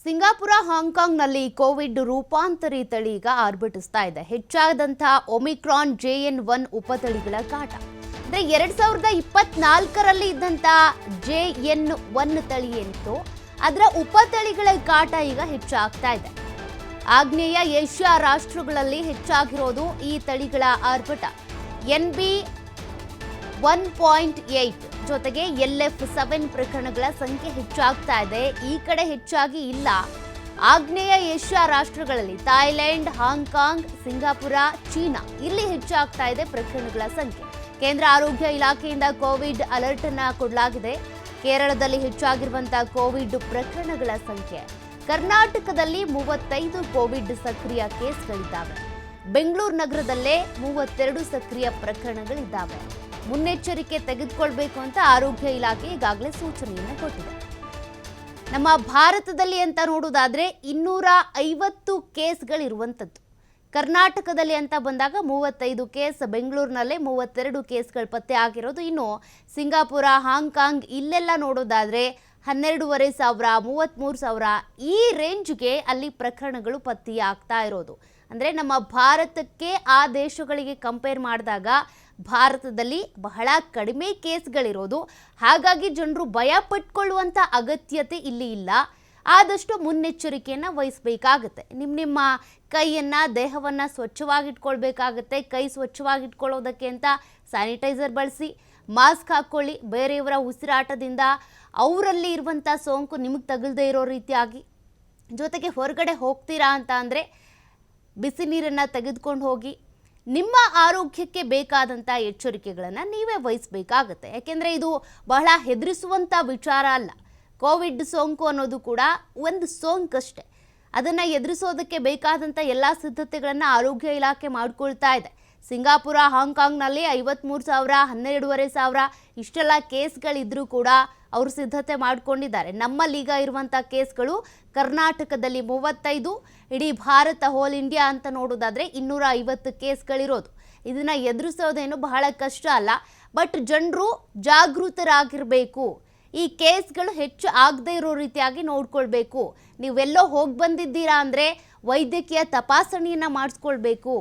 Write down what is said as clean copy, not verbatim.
Singapore ಹಾಂಗ್ಕಾಂಗ್ನಲ್ಲಿ Covid ರೂಪಾಂತರಿ ತಳಿ ಈಗ ಆರ್ಭಟಿಸ್ತಾ ಇದೆ. ಹೆಚ್ಚಾದಂತಹ ಒಮಿಕ್ರಾನ್ JN1 ಉಪತಳಿಗಳ ಕಾಟ. ಅಂದ್ರೆ 2024ರಲ್ಲಿ ಇದ್ದಂತ JN1 ತಳಿ ಏನಿತ್ತು ಅದರ ಉಪತಳಿಗಳ ಕಾಟ ಈಗ ಹೆಚ್ಚಾಗ್ತಾ ಇದೆ. ಆಗ್ನೇಯ ಏಷ್ಯಾ ರಾಷ್ಟ್ರಗಳಲ್ಲಿ ಹೆಚ್ಚಾಗಿರೋದು ಈ ತಳಿಗಳ ಆರ್ಭಟ. NB1.8 ಜೊತೆಗೆ LF7 ಪ್ರಕರಣಗಳ ಸಂಖ್ಯೆ ಹೆಚ್ಚಾಗ್ತಾ ಇದೆ. ಈ ಕಡೆ ಹೆಚ್ಚಾಗಿ ಇಲ್ಲ. ಆಗ್ನೇಯ ಏಷ್ಯಾ ರಾಷ್ಟ್ರಗಳಲ್ಲಿ ಥಾಯ್ಲೆಂಡ್, ಹಾಂಗ್ಕಾಂಗ್, ಸಿಂಗಾಪುರ, ಚೀನಾ ಇಲ್ಲಿ ಹೆಚ್ಚಾಗ್ತಾ ಇದೆ ಪ್ರಕರಣಗಳ ಸಂಖ್ಯೆ. ಕೇಂದ್ರ ಆರೋಗ್ಯ ಇಲಾಖೆಯಿಂದ ಕೋವಿಡ್ ಅಲರ್ಟ್ ಅನ್ನ ಕೊಡಲಾಗಿದೆ. ಕೇರಳದಲ್ಲಿ ಹೆಚ್ಚಾಗಿರುವಂತಹ ಕೋವಿಡ್ ಪ್ರಕರಣಗಳ ಸಂಖ್ಯೆ. ಕರ್ನಾಟಕದಲ್ಲಿ 35 ಕೋವಿಡ್ ಸಕ್ರಿಯ ಕೇಸ್ಗಳಿದ್ದಾವೆ. ಬೆಂಗಳೂರು ನಗರದಲ್ಲೇ 32 ಸಕ್ರಿಯ ಪ್ರಕರಣಗಳಿದ್ದಾವೆ. ಮುನ್ನೆಚ್ಚರಿಕೆ ತೆಗೆದುಕೊಳ್ಬೇಕು ಅಂತ ಆರೋಗ್ಯ ಇಲಾಖೆ ಈಗಾಗಲೇ ಸೂಚನೆಯನ್ನು ಕೊಟ್ಟಿದೆ. ನಮ್ಮ ಭಾರತದಲ್ಲಿ ಅಂತ ನೋಡೋದಾದ್ರೆ 250 ಕೇಸ್ಗಳಿರುವಂಥದ್ದು. ಕರ್ನಾಟಕದಲ್ಲಿ ಅಂತ ಬಂದಾಗ 35 ಕೇಸ್, ಬೆಂಗಳೂರಿನಲ್ಲೇ 32 ಕೇಸ್ಗಳು ಪತ್ತೆ ಆಗಿರೋದು. ಇನ್ನು ಸಿಂಗಾಪುರ, ಹಾಂಗ್ಕಾಂಗ್ ಇಲ್ಲೆಲ್ಲ ನೋಡೋದಾದ್ರೆ 12,500, 33,000 ಈ ರೇಂಜ್ಗೆ ಅಲ್ಲಿ ಪ್ರಕರಣಗಳು ಪತ್ತೆಯಾಗ್ತಾ ಇರೋದು. ಅಂದರೆ ನಮ್ಮ ಭಾರತಕ್ಕೆ ಆ ದೇಶಗಳಿಗೆ ಕಂಪೇರ್ ಮಾಡಿದಾಗ ಭಾರತದಲ್ಲಿ ಬಹಳ ಕಡಿಮೆ ಕೇಸ್ಗಳಿರೋದು. ಹಾಗಾಗಿ ಜನರು ಭಯ ಪಟ್ಕೊಳ್ಳುವಂಥ ಅಗತ್ಯತೆ ಇಲ್ಲಿ ಇಲ್ಲ. ಆದಷ್ಟು ಮುನ್ನೆಚ್ಚರಿಕೆಯನ್ನು ವಹಿಸಬೇಕಾಗುತ್ತೆ. ನಿಮ್ಮ ಕೈಯನ್ನು, ದೇಹವನ್ನು ಸ್ವಚ್ಛವಾಗಿಟ್ಕೊಳ್ಬೇಕಾಗತ್ತೆ. ಕೈ ಸ್ವಚ್ಛವಾಗಿಟ್ಕೊಳ್ಳೋದಕ್ಕೆ ಅಂತ ಸ್ಯಾನಿಟೈಸರ್ ಬಳಸಿ, ಮಾಸ್ಕ್ ಹಾಕ್ಕೊಳ್ಳಿ. ಬೇರೆಯವರ ಉಸಿರಾಟದಿಂದ ಅವರಲ್ಲಿ ಇರುವಂಥ ಸೋಂಕು ನಿಮಗೆ ತಗಲ್ದೇ ಇರೋ ರೀತಿಯಾಗಿ. ಜೊತೆಗೆ ಹೊರಗಡೆ ಹೋಗ್ತೀರಾ ಅಂತ ಅಂದರೆ ಬಿಸಿ ನೀರನ್ನು ತೆಗೆದುಕೊಂಡು ಹೋಗಿ. ನಿಮ್ಮ ಆರೋಗ್ಯಕ್ಕೆ ಬೇಕಾದಂಥ ಎಚ್ಚರಿಕೆಗಳನ್ನು ನೀವೇ ವಹಿಸಬೇಕಾಗತ್ತೆ. ಯಾಕೆಂದರೆ ಇದು ಬಹಳ ಹೆದರಿಸುವಂಥ ವಿಚಾರ ಅಲ್ಲ. ಕೋವಿಡ್ ಸೋಂಕು ಅನ್ನೋದು ಕೂಡ ಒಂದು ಸೋಂಕಷ್ಟೇ. ಅದನ್ನು ಎದುರಿಸೋದಕ್ಕೆ ಬೇಕಾದಂಥ ಎಲ್ಲ ಸಿದ್ಧತೆಗಳನ್ನು ಆರೋಗ್ಯ ಇಲಾಖೆ ಮಾಡಿಕೊಳ್ತಾ ಇದೆ. ಸಿಂಗಾಪುರ, ಹಾಂಗ್ಕಾಂಗ್ನಲ್ಲಿ 53,000, 12,500 ಇಷ್ಟೆಲ್ಲ ಕೇಸ್ಗಳಿದ್ರೂ ಕೂಡ ಅವರು ಸಿದ್ಧತೆ ಮಾಡಿಕೊಂಡಿದ್ದಾರೆ. ನಮ್ಮಲ್ಲೀಗ ಇರುವಂಥ ಕೇಸ್ಗಳು ಕರ್ನಾಟಕದಲ್ಲಿ 35, ಇಡೀ ಭಾರತ ಹೋಲ್ ಇಂಡಿಯಾ ಅಂತ ನೋಡೋದಾದರೆ 250 ಕೇಸ್ಗಳಿರೋದು. ಇದನ್ನು ಎದುರಿಸೋದೇನು ಬಹಳ ಕಷ್ಟ ಅಲ್ಲ. ಬಟ್ ಜನರು ಜಾಗೃತರಾಗಿರಬೇಕು. ಈ ಕೇಸ್ಗಳು ಹೆಚ್ಚು ಆಗದೇ ಇರೋ ರೀತಿಯಾಗಿ ನೋಡ್ಕೊಳ್ಬೇಕು. ನೀವೆಲ್ಲೋ ಹೋಗಿ ಬಂದಿದ್ದೀರಾ ಅಂದರೆ ವೈದ್ಯಕೀಯ ತಪಾಸಣೆಯನ್ನು ಮಾಡಿಸ್ಕೊಳ್ಬೇಕು.